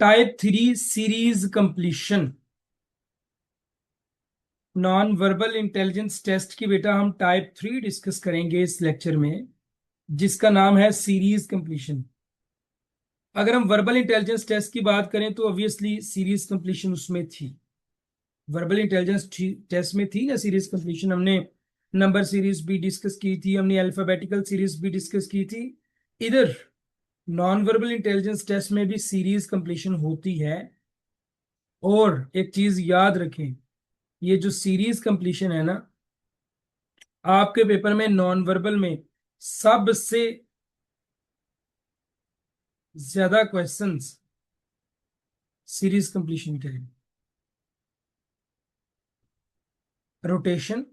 Type 3 series completion, non verbal intelligence test की बेटा हम टाइप 3 डिस्कस करेंगे इस लेक्चर में, जिसका नाम है सीरीज कंप्लीशन। अगर हम वर्बल इंटेलिजेंस टेस्ट की बात करें तो ऑब्वियसली सीरीज कंप्लीशन उसमें थी, वर्बल इंटेलिजेंस टेस्ट में थी ना सीरीज कंप्लीशन। हमने नंबर सीरीज भी डिस्कस की थी, हमने अल्फाबेटिकल सीरीज भी डिस्कस की थी। इधर नॉन वर्बल इंटेलिजेंस टेस्ट में भी सीरीज कंप्लीशन होती है। और एक चीज याद रखें, ये जो सीरीज कंप्लीशन है ना, आपके पेपर में नॉन वर्बल में सबसे ज्यादा क्वेश्चंस सीरीज कंप्लीशन के हैं। रोटेशन,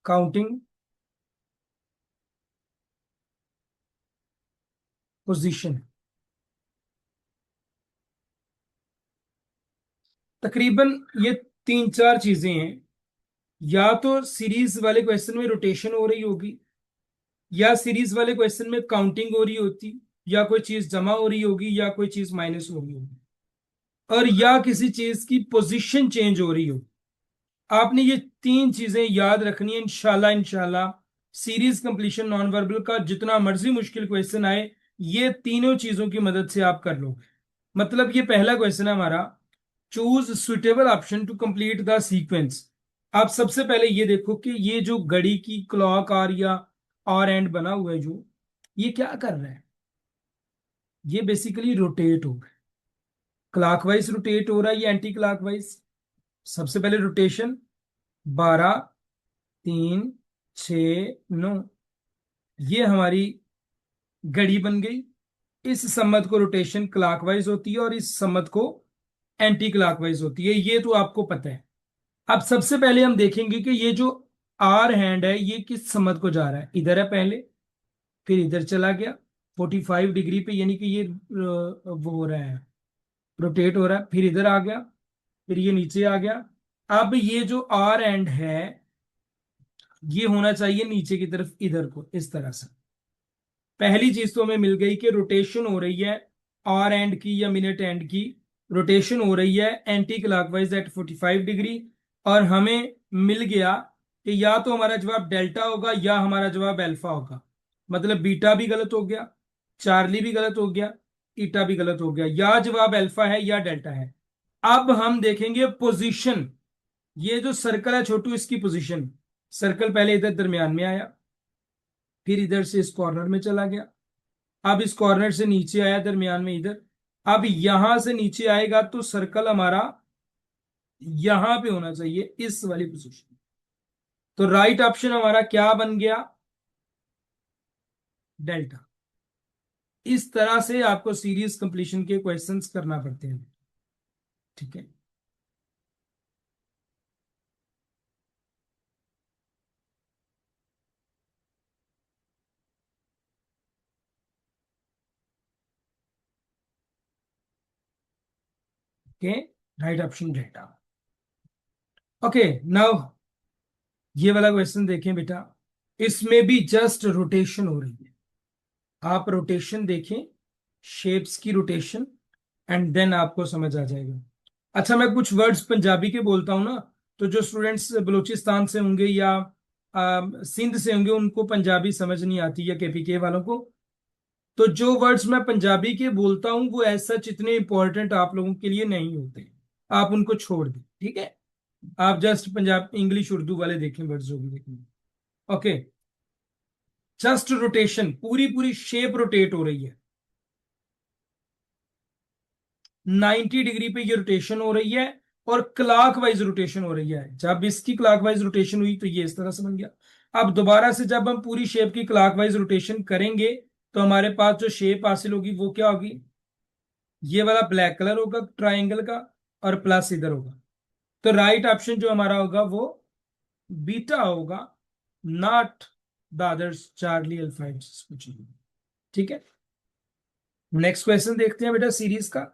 काउंटिंग, पोजीशन, तकरीबन ये तीन चार चीजें हैं। या तो सीरीज वाले क्वेश्चन में रोटेशन हो रही होगी, या सीरीज वाले क्वेश्चन में काउंटिंग हो रही होती, या कोई चीज जमा हो रही होगी, या कोई चीज माइनस हो रही होगी, और या किसी चीज की पोजीशन चेंज हो रही होगी। आपने ये तीन चीजें याद रखनी है। इंशाल्लाह इंशाल्लाह सीरीज कंप्लीशन नॉन वर्बल का जितना मर्जी मुश्किल क्वेश्चन आए, ये तीनों चीजों की मदद से आप कर लोगे। मतलब ये पहला क्वेश्चन है हमारा, choose suitable option to complete the sequence. आप सबसे पहले ये देखो कि ये जो घड़ी की क्लॉक आर या आर एंड बना हुआ है, जो ये क्या कर रहा है, ये बेसिकली रोटेट हो रहा है। क्लॉकवाइज रोटेट हो रहा है या एंटी क्लॉकवाइज? सबसे पहले रोटेशन, 12, 3, 6, 9, ये हमारी घड़ी बन गई। इस सम्मत को रोटेशन क्लॉकवाइज होती है और इस सम्मत को एंटी क्लॉकवाइज होती है, ये तो आपको पता है। अब सबसे पहले हम देखेंगे कि ये जो आर हैंड है ये किस सम्मत को जा रहा है। इधर है पहले, फिर इधर चला गया 45 डिग्री पे, यानी कि ये वो हो रहा है, रोटेट हो रहा है। फिर इधर आ गया, फिर ये नीचे आ गया। अब ये जो आर एंड है ये होना चाहिए नीचे की तरफ, इधर को इस तरह से। पहली चीज तो हमें मिल गई कि रोटेशन हो रही है आर एंड की या मिनट एंड की, रोटेशन हो रही है एंटी क्लॉकवाइज एट 45 डिग्री। और हमें मिल गया कि या तो हमारा जवाब डेल्टा होगा या हमारा जवाब अल्फा होगा। मतलब बीटा भी गलत हो गया, चार्ली भी गलत हो गया, ईटा भी गलत हो गया, या जवाब अल्फा है या डेल्टा है। अब हम देखेंगे पोजीशन। ये जो सर्कल है छोटू, इसकी पोजीशन। सर्कल पहले इधर दरमियान में आया, फिर इधर से इस कॉर्नर में चला गया, अब इस कॉर्नर से नीचे आया दरमियान में इधर। अब यहां से नीचे आएगा तो सर्कल हमारा यहां पे होना चाहिए, इस वाली पोजीशन। तो राइट ऑप्शन हमारा क्या बन गया? डेल्टा। इस तरह से आपको सीरीज कंप्लीशन के क्वेश्चंस करना पड़ते हैं। ठीक है, okay, right option delta. Okay, now ये वाला क्वेश्चन देखें बेटा, इसमें भी जस्ट रोटेशन हो रही है। आप रोटेशन देखें, शेप्स की रोटेशन, एंड देन आपको समझ आ जाएगा। अच्छा, मैं कुछ वर्ड्स पंजाबी के बोलता हूँ ना, तो जो स्टूडेंट्स बलूचिस्तान से होंगे या सिंध से होंगे उनको पंजाबी समझ नहीं आती, या केपीके वालों को, तो जो वर्ड्स मैं पंजाबी के बोलता हूँ वो ऐसा इतने इंपॉर्टेंट आप लोगों के लिए नहीं होते, आप उनको छोड़ दें। ठीक है, आप जस्ट पंजाब इंग्लिश उर्दू वाले देखें वर्ड्स जो भी देखेंगे। ओके, जस्ट रोटेशन, पूरी पूरी शेप रोटेट हो रही है। 90 डिग्री पे ये रोटेशन हो रही है, और क्लॉकवाइज रोटेशन हो रही है। जब इसकी क्लॉकवाइज रोटेशन हुई तो ये इस तरह से बन गया। अब दोबारा से जब हम पूरी शेप की क्लॉकवाइज रोटेशन करेंगे तो हमारे पास जो शेप हासिल होगी वो क्या होगी? ये वाला ब्लैक कलर होगा ट्राइंगल का, और प्लस इधर होगा। तो राइट ऑप्शन जो हमारा होगा वो बीटा होगा, not the others, Charlie alpha कुछ नहीं। ठीक है, नेक्स्ट क्वेश्चन देखते हैं बेटा सीरीज का।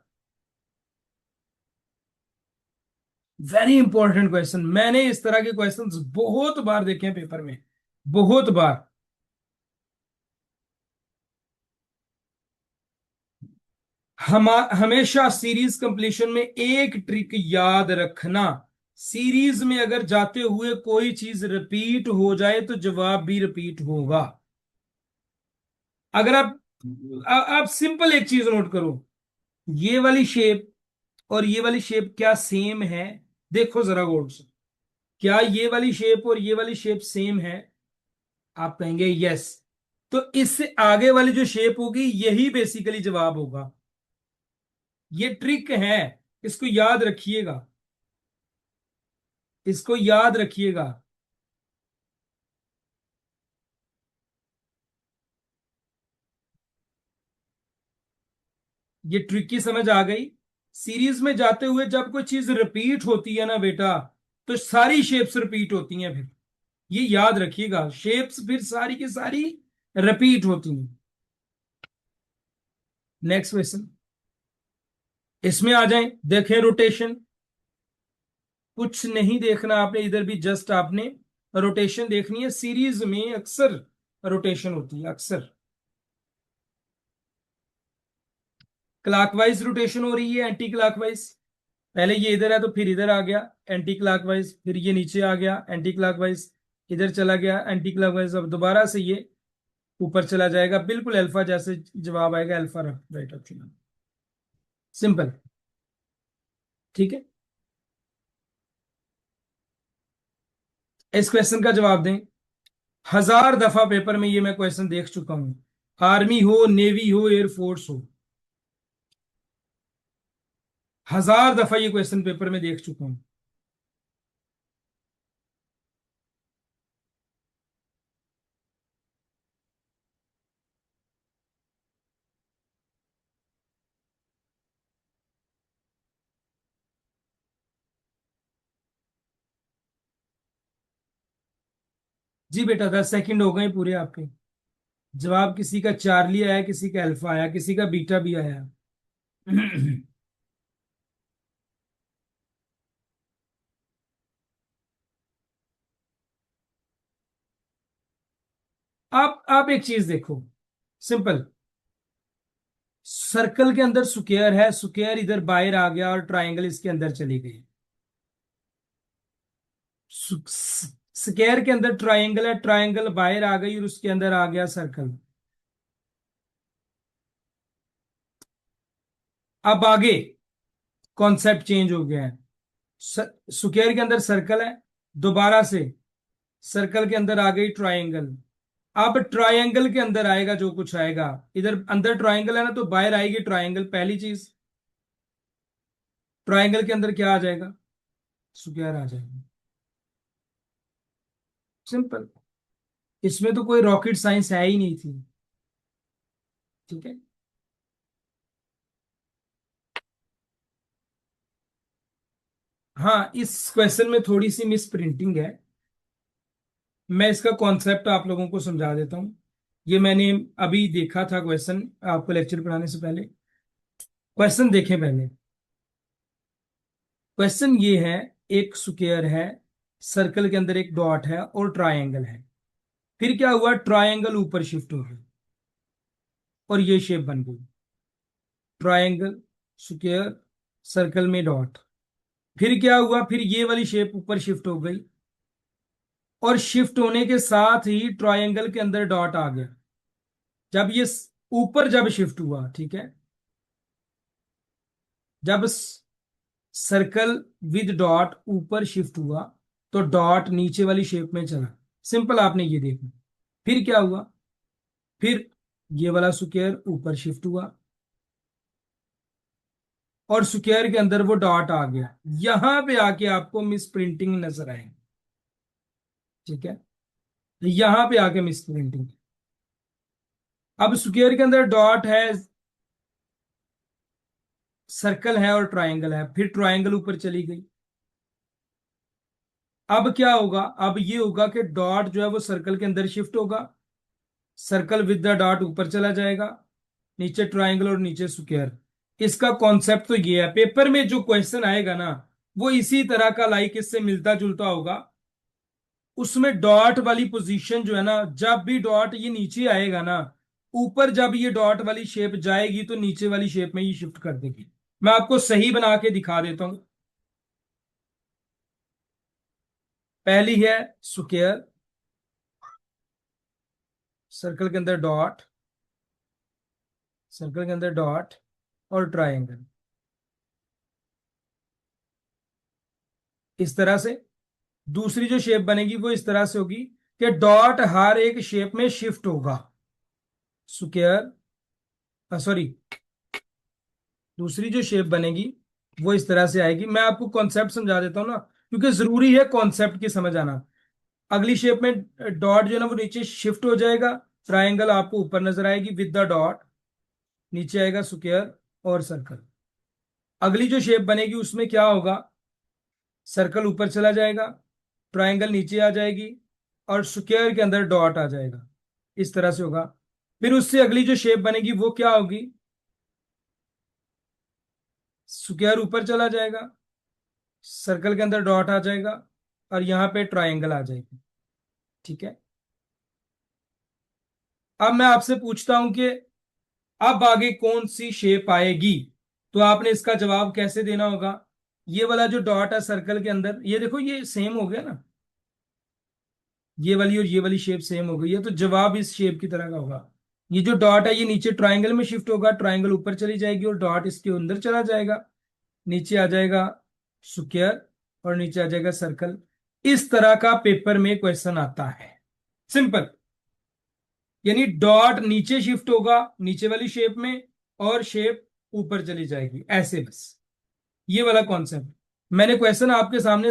वेरी इंपॉर्टेंट क्वेश्चन, मैंने इस तरह के क्वेश्चंस बहुत बार देखे हैं पेपर में, बहुत बार। हमेशा सीरीज कंप्लीशन में एक ट्रिक याद रखना, सीरीज में अगर जाते हुए कोई चीज रिपीट हो जाए तो जवाब भी रिपीट होगा। अगर आप सिंपल एक चीज नोट करो, ये वाली शेप और ये वाली शेप क्या सेम है? देखो जरा गौर से, क्या ये वाली शेप और ये वाली शेप सेम है? आप कहेंगे यस। तो इससे आगे वाली जो शेप होगी यही बेसिकली जवाब होगा। ये ट्रिक है, इसको याद रखिएगा, इसको याद रखिएगा। ये ट्रिक की समझ आ गई? सीरीज में जाते हुए जब कोई चीज रिपीट होती है ना बेटा, तो सारी शेप्स रिपीट होती हैं फिर। ये याद रखिएगा, शेप्स फिर सारी की सारी रिपीट होती हैं। नेक्स्ट क्वेश्चन, इसमें आ जाएं, देखें रोटेशन। कुछ नहीं देखना आपने इधर भी, जस्ट आपने रोटेशन देखनी है। सीरीज में अक्सर रोटेशन होती है, अक्सर क्लॉकवाइज रोटेशन हो रही है, एंटी क्लॉकवाइज। पहले ये इधर है तो फिर इधर आ गया एंटी क्लॉकवाइज, फिर ये नीचे आ गया एंटी क्लॉकवाइज, इधर चला गया एंटी क्लॉकवाइज, अब दोबारा से ये ऊपर चला जाएगा, बिल्कुल अल्फा जैसे जवाब आएगा, अल्फा राइट ऑप्शन। सिंपल, ठीक है। इस क्वेश्चन का जवाब दें। 1000 दफा पेपर में ये मैं क्वेश्चन देख चुका हूं, आर्मी हो, नेवी हो, एयरफोर्स हो, 1000 दफा ये क्वेश्चन पेपर में देख चुका हूं। जी बेटा, 10 सेकंड हो गए पूरे आपके। जवाब किसी का चार्ली आया, किसी का अल्फा आया, किसी का बीटा भी आया। आप एक चीज देखो, सिंपल। सर्कल के अंदर स्क्वायर है, स्क्वायर इधर बाहर आ गया और ट्रायंगल इसके अंदर चली गई। स्क्वायर के अंदर ट्रायंगल है, ट्रायंगल बाहर आ गई और उसके अंदर आ गया सर्कल। अब आगे कॉन्सेप्ट चेंज हो गया है। स्क्वायर के अंदर सर्कल है, दोबारा से सर्कल के अंदर आ गई ट्रायंगल। अब ट्रायंगल के अंदर आएगा जो कुछ आएगा, इधर अंदर ट्रायंगल है ना, तो बाहर आएगी ट्रायंगल, पहली चीज। ट्रायंगल के अंदर क्या आ जाएगा? स्क्वायर आ जाएगा। सिंपल, इसमें तो कोई रॉकेट साइंस है ही नहीं थी, ठीक है। हाँ, इस क्वेश्चन में थोड़ी सी मिस प्रिंटिंग है, मैं इसका कॉन्सेप्ट आप लोगों को समझा देता हूँ। ये मैंने अभी देखा था क्वेश्चन, आपको लेक्चर पढ़ाने से पहले। क्वेश्चन देखें पहले। क्वेश्चन ये है, एक स्क्वायर है, सर्कल के अंदर एक डॉट है और ट्रायंगल है। फिर क्या हुआ? ट्रायंगल ऊपर शिफ्ट हो गई और ये शेप बन गई, ट्रायंगल, स्क्वायर, सर्कल में डॉट। फिर क्या हुआ? फिर ये वाली शेप ऊपर शिफ्ट हो गई और शिफ्ट होने के साथ ही ट्रायंगल के अंदर डॉट आ गया। जब ये ऊपर जब शिफ्ट हुआ, ठीक है, जब सर्कल विद डॉट ऊपर शिफ्ट हुआ तो डॉट नीचे वाली शेप में चला। सिंपल, आपने ये देखा। फिर क्या हुआ? फिर ये वाला स्क्वायर ऊपर शिफ्ट हुआ और स्क्वायर के अंदर वो डॉट आ गया। यहां पे आके आपको मिस प्रिंटिंग नजर आएगी, ठीक है, यहां पे आके मिस प्रिंटिंग। अब स्क्वायर के अंदर डॉट है, सर्कल है और ट्रायंगल है, फिर ट्रायंगल ऊपर चली गई। अब क्या होगा? अब ये होगा कि डॉट जो है वो सर्कल के अंदर शिफ्ट होगा, सर्कल विद द डॉट ऊपर चला जाएगा, नीचे ट्रायंगल और नीचे स्क्वायर। इसका कॉन्सेप्ट तो ये है, पेपर में जो क्वेश्चन आएगा ना वो इसी तरह का, लाइक इससे मिलता जुलता होगा। उसमें डॉट वाली पोजीशन जो है ना, जब भी डॉट ये नीचे आएगा ना, ऊपर जब ये डॉट वाली शेप जाएगी तो नीचे वाली शेप में ये शिफ्ट कर देगी। मैं आपको सही बना के दिखा देता हूं। पहली है स्क्वायर, सर्कल के अंदर डॉट, सर्कल के अंदर डॉट और ट्रायंगल, इस तरह से। दूसरी जो शेप बनेगी वो इस तरह से होगी कि डॉट हर एक शेप में शिफ्ट होगा। स्क्वायर, सॉरी, दूसरी जो शेप बनेगी वो इस तरह से आएगी। मैं आपको कॉन्सेप्ट समझा देता हूं ना, क्योंकि जरूरी है कॉन्सेप्ट की समझ आना। अगली शेप में डॉट जो है ना वो नीचे शिफ्ट हो जाएगा, ट्रायंगल आपको ऊपर नजर आएगी विद द डॉट, नीचे आएगा स्क्वायर और सर्कल। अगली जो शेप बनेगी उसमें क्या होगा, सर्कल ऊपर चला जाएगा, ट्रायंगल नीचे आ जाएगी और स्क्वायर के अंदर डॉट आ जाएगा, इस तरह से होगा। फिर उससे अगली जो शेप बनेगी वो क्या होगी, स्क्वायर ऊपर चला जाएगा, सर्कल के अंदर डॉट आ जाएगा और यहां पे ट्रायंगल आ जाएगी। ठीक है। अब मैं आपसे पूछता हूं कि अब आगे कौन सी शेप आएगी, तो आपने इसका जवाब कैसे देना होगा। ये वाला जो डॉट है सर्कल के अंदर, ये देखो ये सेम हो गया ना, ये वाली और ये वाली शेप सेम हो गई है, तो जवाब इस शेप की तरह का होगा। ये जो डॉट है ये नीचे ट्रायंगल में शिफ्ट होगा, ट्रायंगल ऊपर चली जाएगी और डॉट इसके अंदर चला जाएगा, नीचे आ जाएगा स्क्वायर और नीचे आ जाएगा सर्कल। इस तरह का पेपर में क्वेश्चन आता है, सिंपल। यानी डॉट नीचे शिफ्ट होगा नीचे वाली शेप में और शेप ऊपर चली जाएगी, ऐसे बस। ये वाला कॉन्सेप्ट मैंने क्वेश्चन आपके सामने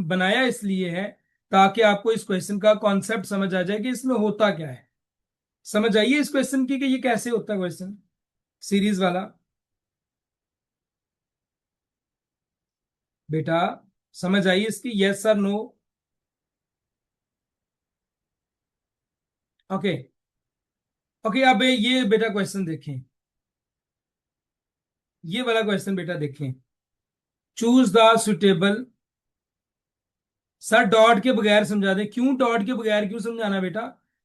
बनाया इसलिए है ताकि आपको इस क्वेश्चन का कॉन्सेप्ट समझ आ जाए कि इसमें होता क्या है। समझ आइए इस क्वेश्चन की कि ये कैसे होता है क्वेश्चन, सीरीज वाला। बेटा समझ आइए इसकी, यस और नो। ओके। ओके, अब ये बेटा क्वेश्चन देखें, ये वाला क्वेश्चन बेटा देखें। Choose the suitable. Sir dot के बगैर समझा दें, क्यों डॉट के बगैर क्यों समझाना बेटा,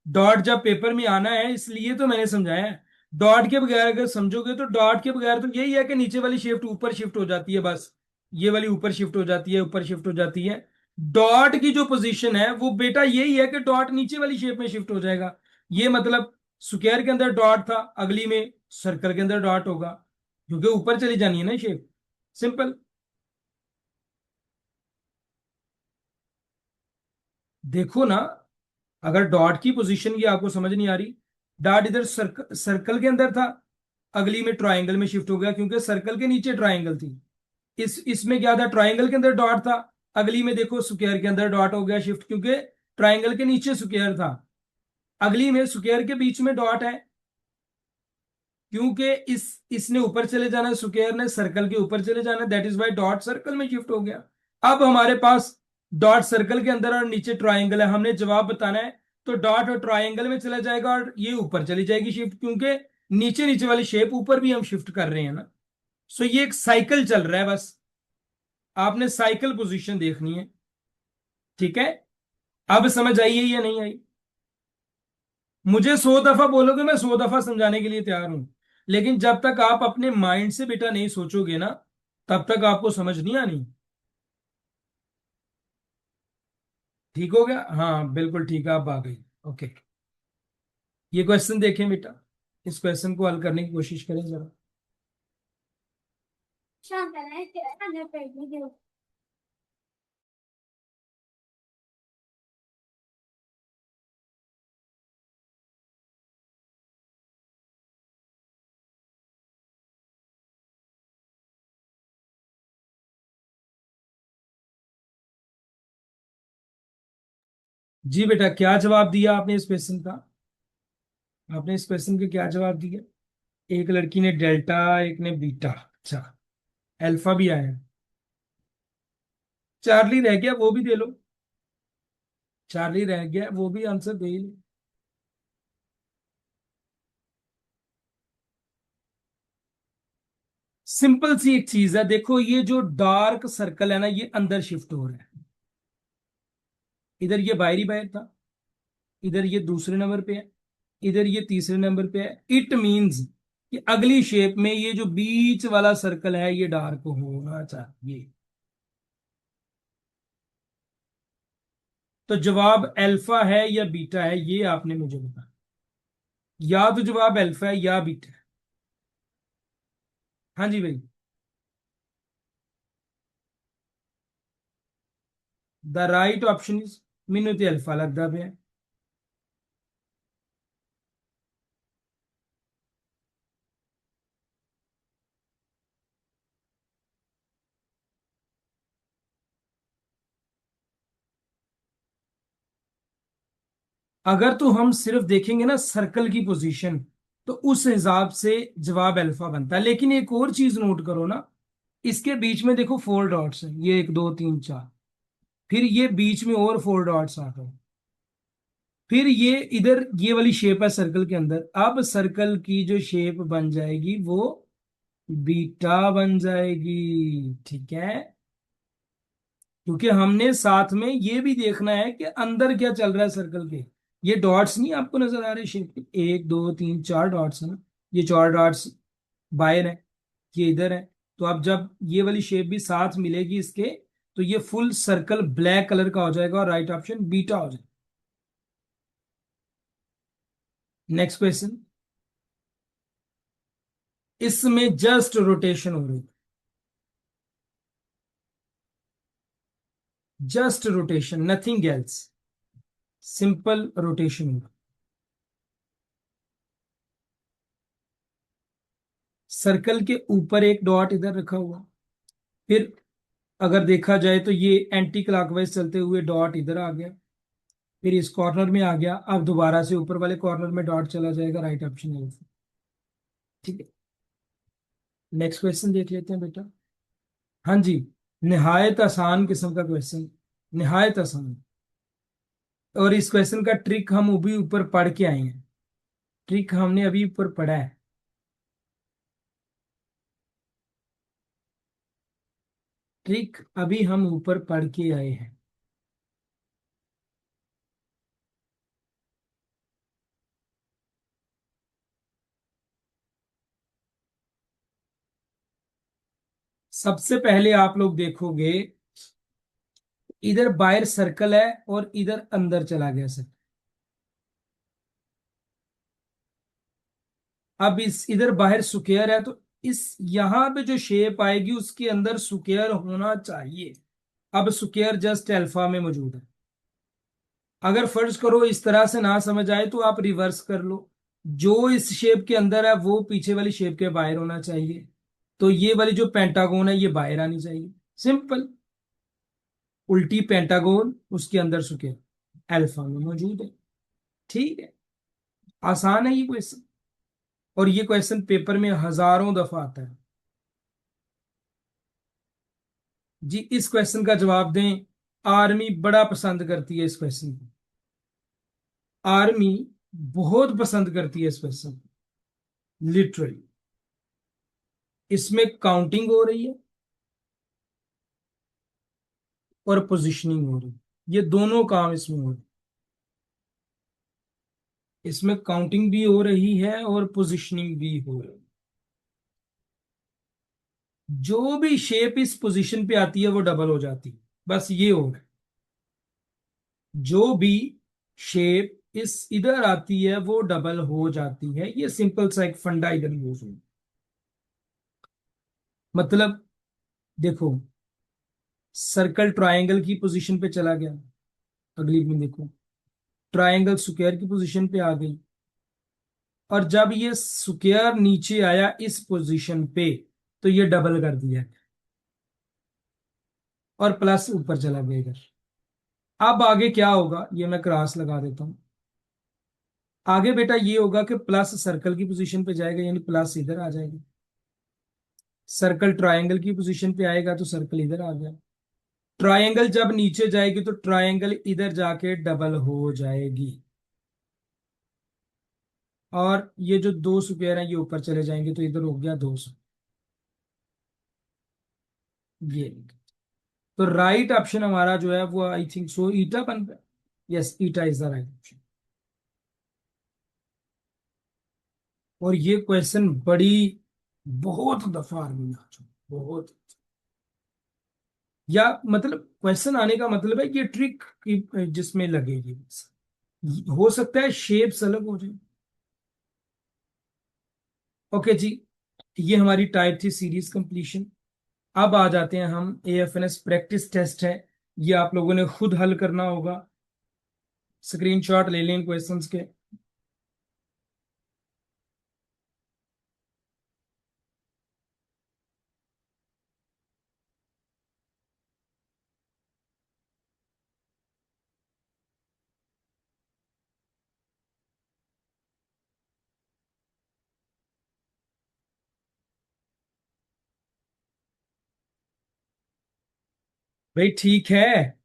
डॉट जब पेपर में आना है इसलिए तो मैंने समझाया है। डॉट के बगैर अगर समझोगे तो डॉट के बगैर तो यही है कि नीचे वाली शिफ्ट ऊपर शिफ्ट हो जाती है बस, ये वाली ऊपर शिफ्ट हो जाती है, ऊपर शिफ्ट हो जाती है। डॉट की जो पोजीशन है वो बेटा यही है कि डॉट नीचे वाली शेप में शिफ्ट हो जाएगा। ये मतलब स्क्वायर के अंदर डॉट था, अगली में सर्कल के अंदर डॉट होगा, क्योंकि ऊपर चली जानी है ना शेप, सिंपल। देखो ना, अगर डॉट की पोजीशन की आपको समझ नहीं आ रही, डॉट इधर सर्कल के अंदर था, अगली में ट्रायंगल में शिफ्ट हो गया क्योंकि सर्कल के नीचे ट्रायंगल थी। इसमें क्या था, ट्रायंगल के अंदर डॉट था, अगली में देखो स्क्वायर के अंदर डॉट हो गया शिफ्ट, क्योंकि ट्रायंगल के नीचे स्क्वायर था, अगली में स्क्वायर के बीच में डॉट है, क्योंकि इसने ऊपर चले जाना है, स्क्वायर ने सर्कल के ऊपर चले जाना है, that is Y dot circle में शिफ्ट हो गया। अब हमारे पास डॉट सर्कल के अंदर और नीचे ट्रायंगल है, हमने जवाब बताना है, तो डॉट और ट्रायंगल में चला जाएगा और ये ऊपर चली जाएगी शिफ्ट, क्योंकि नीचे नीचे वाली शेप ऊपर भी हम शिफ्ट कर रहे हैं ना। सो ये एक साइकिल चल रहा है बस, आपने साइकिल पोजीशन देखनी है। ठीक है। अब समझ आई है या नहीं आई। मुझे 100 दफा बोलोगे मैं 100 दफा समझाने के लिए तैयार हूं, लेकिन जब तक आप अपने माइंड से बेटा नहीं सोचोगे ना, तब तक आपको समझ नहीं आनी। ठीक हो गया, हाँ बिल्कुल ठीक है, आप आ गई। ओके। ये क्वेश्चन देखें बेटा, इस क्वेश्चन को हल करने की कोशिश करें जरा। जी बेटा, क्या जवाब दिया आपने इस क्वेश्चन का, आपने इस क्वेश्चन का क्या जवाब दिया। एक लड़की ने डेल्टा, एक ने बीटा, अच्छा, अल्फा भी आया, चार्ली रह गया वो भी दे लो, चार्ली रह गया वो भी आंसर दे ही लो। सिंपल सी एक चीज है, देखो ये जो डार्क सर्कल है ना ये अंदर शिफ्ट हो रहा है, इधर ये बाहरी बाहर था, इधर ये दूसरे नंबर पे है, इधर ये तीसरे नंबर पे है। इट मींस कि अगली शेप में ये जो बीच वाला सर्कल है ये डार्क होना चाहिए। तो जवाब अल्फा है या बीटा है ये आपने मुझे बताया। या तो जवाब अल्फा है या बीटा है। हाँ जी भाई। द राइट ऑप्शन इज, मैनू तो अल्फा लगता पे। अगर तो हम सिर्फ देखेंगे ना सर्कल की पोजीशन, तो उस हिसाब से जवाब अल्फा बनता है। लेकिन एक और चीज नोट करो ना, इसके बीच में देखो फोर डॉट्स हैं, ये एक दो तीन चार, फिर ये बीच में और फोर डॉट्स आ गए, फिर ये इधर ये वाली शेप है सर्कल के अंदर। अब सर्कल की जो शेप बन जाएगी वो बीटा बन जाएगी। ठीक है, क्योंकि हमने साथ में ये भी देखना है कि अंदर क्या चल रहा है सर्कल के। ये डॉट्स नहीं आपको नजर आ रहे शेप के, एक दो तीन चार डॉट्स है ना, ये चार डॉट्स बाहर है, ये इधर है। तो अब जब ये वाली शेप भी साथ मिलेगी इसके, तो ये फुल सर्कल ब्लैक कलर का हो जाएगा और राइट ऑप्शन बीटा हो जाएगा। Next question. इसमें जस्ट रोटेशन हो रही है, just rotation, nothing else, simple rotation होगा। सर्कल के ऊपर एक डॉट इधर रखा हुआ, फिर अगर देखा जाए तो ये एंटी क्लॉकवाइज चलते हुए डॉट इधर आ गया, फिर इस कॉर्नर में आ गया, अब दोबारा से ऊपर वाले कॉर्नर में डॉट चला जाएगा, राइट ऑप्शन है। ठीक है, नेक्स्ट क्वेश्चन देख लेते हैं बेटा। हाँ जी, निहायत आसान किस्म का क्वेश्चन, निहायत आसान। और इस क्वेश्चन का ट्रिक हम अभी ऊपर पढ़ के आए हैं, ट्रिक हमने अभी ऊपर पढ़ा है। ट्रिक अभी हम ऊपर पढ़ के आए हैं। सबसे पहले आप लोग देखोगे, इधर बाहर सर्कल है और इधर अंदर चला गया सर्कल। अब इस इधर बाहर स्क्वायर है, तो इस यहां पे जो शेप आएगी उसके अंदर स्क्वायर होना चाहिए। अब स्क्वायर जस्ट अल्फा में मौजूद है। अगर फर्ज करो इस तरह से ना समझ आए तो आप रिवर्स कर लो, जो इस शेप के अंदर है वो पीछे वाली शेप के बाहर होना चाहिए। तो ये वाली जो पेंटागोन है ये बाहर आनी चाहिए, सिंपल। उल्टी पेंटागोन उसके अंदर स्क्वायर अल्फा में मौजूद है। ठीक है, आसान है ये क्वेश्चन, और ये क्वेश्चन पेपर में हजारों दफा आता है। जी इस क्वेश्चन का जवाब दें। आर्मी बड़ा पसंद करती है इस क्वेश्चन को, आर्मी बहुत पसंद करती है इस क्वेश्चन को, लिटरली। इसमें काउंटिंग हो रही है और पोजीशनिंग हो रही है, ये दोनों काम इसमें हो रहे हैं। इसमें काउंटिंग भी हो रही है और पोजीशनिंग भी हो रही है। जो भी शेप इस पोजीशन पे आती है वो डबल हो जाती है, बस ये हो रहा है। जो भी शेप इस इधर आती है वो डबल हो जाती है, ये सिंपल सा एक फंडा इधर यूज हो। मतलब देखो, सर्कल ट्रायंगल की पोजीशन पे चला गया, अगली में देखो ट्रायंगल स्क्वायर की पोजीशन पे आ गई, और जब ये स्क्वायर नीचे आया इस पोजीशन पे तो ये डबल कर दिया, और प्लस ऊपर चला गया इधर। अब आगे क्या होगा ये मैं क्रॉस लगा देता हूं। आगे बेटा ये होगा कि प्लस सर्कल की पोजीशन पे जाएगा, यानी प्लस इधर आ जाएगा। सर्कल ट्रायंगल की पोजीशन पे आएगा तो सर्कल इधर आ गया। ट्रायंगल जब नीचे जाएगी तो ट्रायंगल इधर जाके डबल हो जाएगी, और ये जो दो स्क्वायर हैं ये ऊपर चले जाएंगे तो इधर हो गया 200। ये तो राइट ऑप्शन हमारा जो है वो आई थिंक सो ईटा बन रहा है। Yes, eta is the right option. और ये क्वेश्चन बड़ी बहुत दफा आर्मी आ चुका, बहुत। या मतलब क्वेश्चन आने का मतलब है कि ट्रिक की जिसमें लगेगी बस। हो सकता है शेप्स अलग हो जाए। ओके जी, ये हमारी टाइप थी सीरीज कंप्लीशन। अब आ जाते हैं हम, एएफएनएस प्रैक्टिस टेस्ट है, ये आप लोगों ने खुद हल करना होगा। स्क्रीनशॉट ले लें इन क्वेश्चंस के। भाई ठीक है,